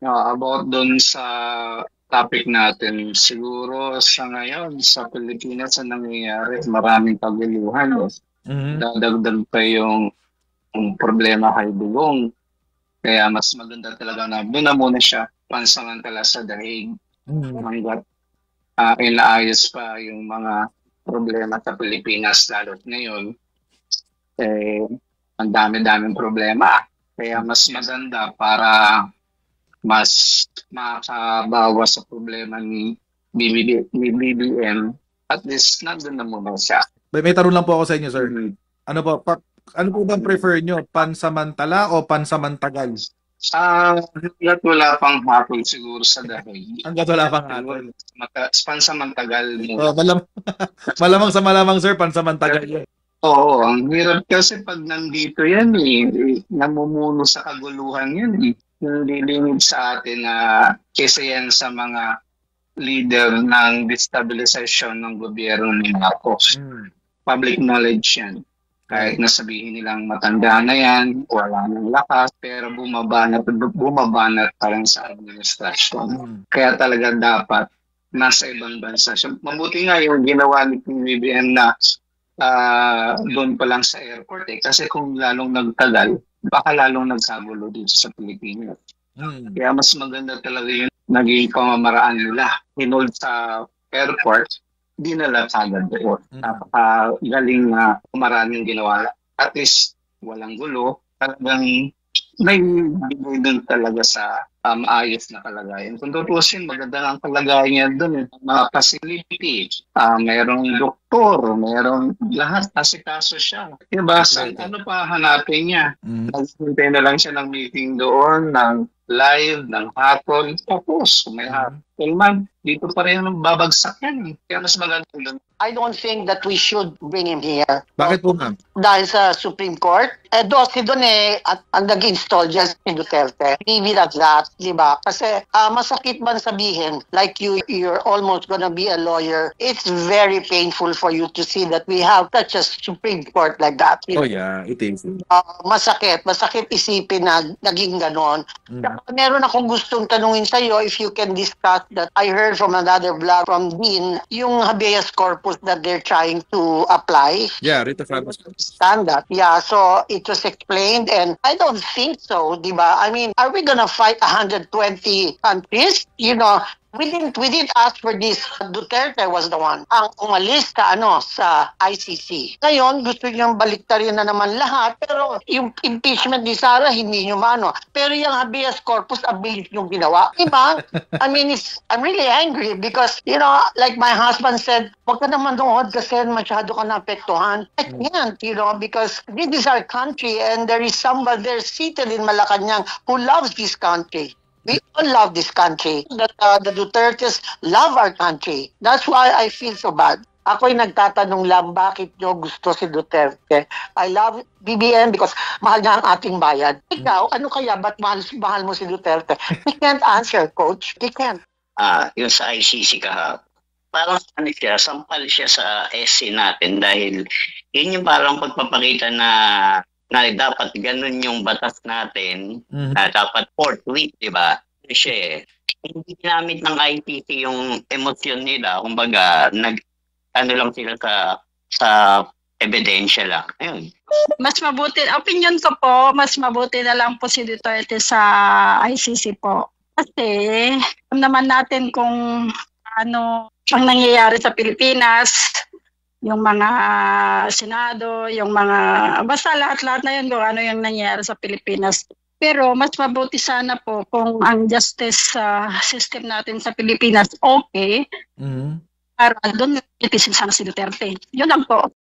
About dun sa topic natin, siguro sa ngayon, sa Pilipinas, ang nangyayari, maraming kaguluhan. Mhm. Dadagdag pa yung problema kay Dugong. Kaya mas maganda talaga na doon na muna siya pansamantala sa dahig Mhm. hanggat inaayos pa yung mga problema sa Pilipinas lalo't ngayon. Ang dami-daming problema. Kaya mas maganda para mas makabawas sa problema ni BBM. At least nandun na muna siya. May tanong lang po ako sa inyo, sir. Mhm. Ano po, ano po bang prefer nyo? Pansamantala o pansamantagal? Hanggat wala pang hatol siguro sa dahil. Hanggat wala pang hatol. Pansamantagal muna. Malamang sa malamang, sir, pansamantagal yun. Oo, ang hirap kasi pag nandito yan namumuno sa kaguluhan yan Nililingid sa atin na kesa yan sa mga leader ng destabilization ng gobyerno ni Marcos. Public knowledge yan. Kahit nasabihin nilang matanda na yan, wala nang lakas, pero bumabanat pa rin sa administrasyon. Kaya talaga dapat nasa ibang bansa siya. Mabuti nga yung ginawa ni BBM na doon pa lang sa airport kasi kung lalong nagtagal, baka lalong nagsagulo dito sa Pilipinas. Kaya mas maganda talaga yung naging pamamaraan nila. Hinold sa airport, dinala kagad doon. Napakagaling na maraming ginawa. At least walang gulo. Talagang may bigay doon talaga sa maayos na kalagayan. Kung tutusin, maganda ang kalagayan doon. Mga facility, mayroong doktor, mayroong lahat, asikaso siya. Diba? Ano pa hanapin niya? Naghintay na lang siya ng meeting doon, ng live, ng hatol. Tapos, kung may hatol man, dito pa rin babagsak yan. Kaya mas maganda doon. I don't think that we should bring him here. Bakit po, ma'am? Dahil sa Supreme Court, dosi doon at ang nag-install dyan si Duterte. Leave it at that, di ba? Kasi masakit man sabihin, like you're almost gonna be a lawyer, it's very painful for you to see that we have such a Supreme Court like that. Oh yeah, it is. Masakit isipin na naging ganon. Meron akong gustong tanungin sa'yo if you can discuss that. I heard from another blog from Dean, yung habeas corpus that they're trying to apply. Yeah, Rita Fragus. Stand that. Yeah, so it was explained and I don't think so, di ba? I mean, are we gonna fight 120 countries? You know, we didn't ask for this. Duterte was the one ang umalis sa ICC. Ngayon, gusto niyang baliktarin na naman lahat, pero yung impeachment ni Sara, hindi niyo mano. Pero yung habeas corpus, abilis niyong ginawa. Diba? I mean, I'm really angry because, you know, like my husband said, wag ka naman doon kasi masyado ka naapektuhan. I can't, you know, because this is our country and there is somebody there seated in Malacanang who loves this country. We all love this country. The Dutertes love our country. That's why I feel so bad. Ako'y nagtatanong lang bakit nyo gusto si Duterte. I love BBM because mahal niya ang ating bayan. Ikaw, ano kaya? Ba't mahal mo si Duterte? We can't answer, Coach. We can't. Yung sa ICC parang sampal siya sa essay natin dahil yun yung parang pagpapakita na dapat ganun yung batas natin, na dapat forthwith, di ba? Kasi hindi ginamit ng ICC yung emosyon nila, kumbaga, lang sila sa ebidensya lang. Ayun. Mas mabuti, opinion ko po, mas mabuti na lang po si Duterte sa ICC po. Kasi, alam naman natin kung ano ang nangyayari sa Pilipinas, yung mga Senado, yung mga, basta lahat-lahat na yun kung ano yung nangyayari sa Pilipinas. Pero mas mabuti sana po kung ang justice system natin sa Pilipinas okay, para doon itisin sana si Duterte. Yun lang po.